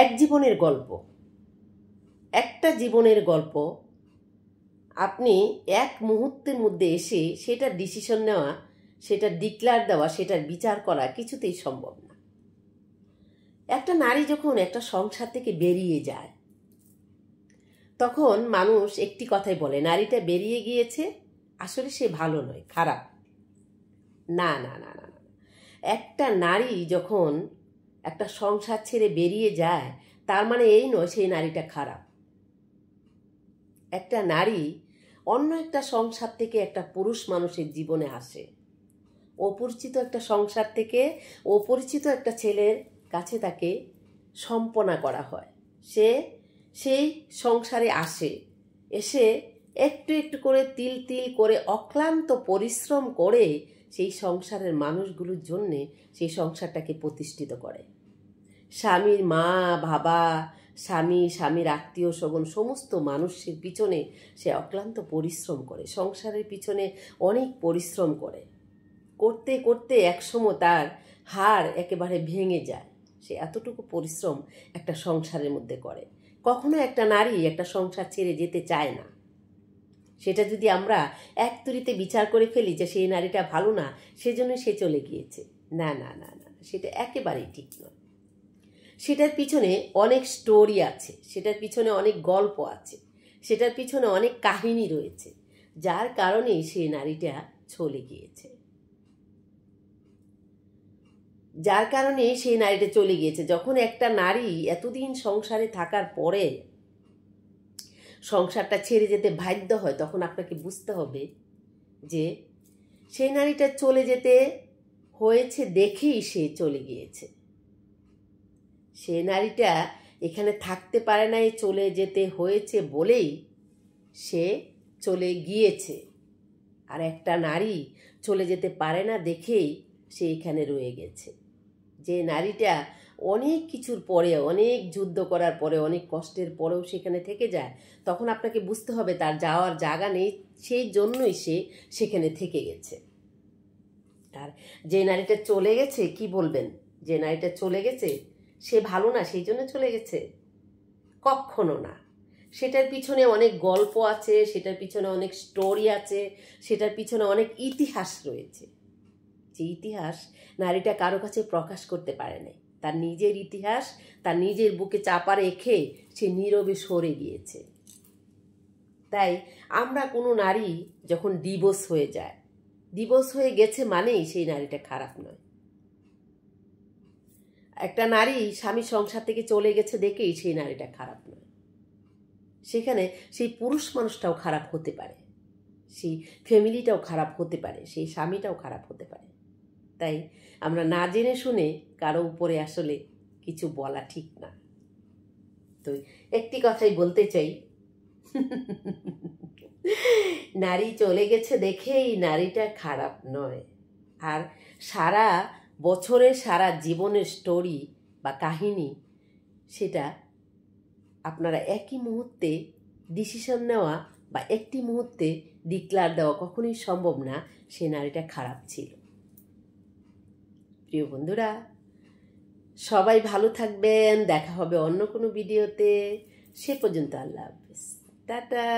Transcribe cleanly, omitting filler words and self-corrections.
এক জীবনের গল্প, একটা জীবনের গল্প আপনি এক মুহূর্তের মধ্যে এসে সেটার ডিসিশন নেওয়া, সেটার ডিক্লেয়ার দেওয়া, সেটার বিচার করা কিছুতেই সম্ভব না। একটা নারী যখন একটা সংসার থেকে বেরিয়ে যায় তখন মানুষ একটি কথাই বলে, নারীটা বেরিয়ে গিয়েছে, আসলে সে ভালো নয়, খারাপ। না না না না না, একটা নারী যখন একটা সংসার ছেড়ে বেরিয়ে যায় তার মানে এই নয় সেই নারীটা খারাপ। একটা নারী অন্য একটা সংসার থেকে একটা পুরুষ মানুষের জীবনে আসে, অপরিচিত একটা সংসার থেকে অপরিচিত একটা ছেলের কাছে তাকে সম্পন্ন করা হয়। সে সেই সংসারে আসে, এসে একটু একটু করে তিল তিল করে অক্লান্ত পরিশ্রম করে সেই সংসারের মানুষগুলোর জন্যে সেই সংসারটাকে প্রতিষ্ঠিত করে। স্বামীর মা বাবা, স্বামীর আত্মীয় স্বজন সমস্ত মানুষের পিছনে সে অক্লান্ত পরিশ্রম করে, সংসারের পিছনে অনেক পরিশ্রম করে, করতে করতে একসময় তার হাড় একেবারে ভেঙে যায়। সে এতটুকু পরিশ্রম একটা সংসারের মধ্যে করে। কখনো একটা নারী একটা সংসার ছেড়ে যেতে চায় না। সেটা যদি আমরা এক তুড়িতে বিচার করে ফেলি যে সেই নারীটা ভালো না, সেজন্য সে চলে গিয়েছে, না না না না, সেটা একেবারেই ঠিক নয়। সেটার পিছনে অনেক স্টোরি আছে, সেটার পিছনে অনেক গল্প আছে, সেটার পিছনে অনেক কাহিনী রয়েছে, যার কারণে সেই নারীটা চলে গিয়েছে, যার কারণে সেই নারীটা চলে গিয়েছে। যখন একটা নারী এতদিন সংসারে থাকার পরে সংসারটা ছেড়ে যেতে বাধ্য হয়, তখন আপনাকে বুঝতে হবে যে সেই নারীটা চলে যেতে হয়েছে দেখেই সে চলে গিয়েছে। সে নারীটা এখানে থাকতে পারে নাই, চলে যেতে হয়েছে বলেই সে চলে গিয়েছে। আর একটা নারী চলে যেতে পারে না দেখেই সে এখানে রয়ে গেছে। যে নারীটা অনেক কিছুর পরে, অনেক যুদ্ধ করার পরে, অনেক কষ্টের পরেও সেখানে থেকে যায়, তখন আপনাকে বুঝতে হবে তার যাওয়ার জায়গা নেই, সেই জন্যই সে সেখানে থেকে গেছে। আর যে নারীটা চলে গেছে, কি বলবেন? যে নারীটা চলে গেছে সে ভালো না সেই জন্য চলে গেছে? কখনো না। সেটার পিছনে অনেক গল্প আছে, সেটার পিছনে অনেক স্টোরি আছে, সেটার পিছনে অনেক ইতিহাস রয়েছে। যে ইতিহাস নারীটা কারো কাছে প্রকাশ করতে পারে নাই। তার নিজের ইতিহাস তার নিজের বুকে চাপা রেখে সে নীরবে সরে গিয়েছে। তাই আমরা কোনো নারী যখন ডিভোর্স হয়ে যায়, ডিভোর্স হয়ে গেছে মানেই সেই নারীটা খারাপ নয়। একটা নারী স্বামী সংসার থেকে চলে গেছে দেখেই সেই নারীটা খারাপ নয়। সেখানে সেই পুরুষ মানুষটাও খারাপ হতে পারে, সেই ফ্যামিলিটাও খারাপ হতে পারে, সেই স্বামীটাও খারাপ হতে পারে। তাই আমরা না জেনে শুনে কারো উপরে আসলে কিছু বলা ঠিক না। তো একটি কথাই বলতে চাই, নারী চলে গেছে দেখেই নারীটা খারাপ নয়। আর সারা বছরের সারা জীবনের স্টোরি বা কাহিনী, সেটা আপনারা একই মুহূর্তে ডিসিশন নেওয়া বা একটি মুহূর্তে ডিক্লেয়ার দেওয়া কখনোই সম্ভব না সে নারীটা খারাপ ছিল। প্রিয় বন্ধুরা, সবাই ভালো থাকবেন, দেখা হবে অন্য কোনো ভিডিওতে। সে পর্যন্ত আল্লাহ হাফেজ, টাটা।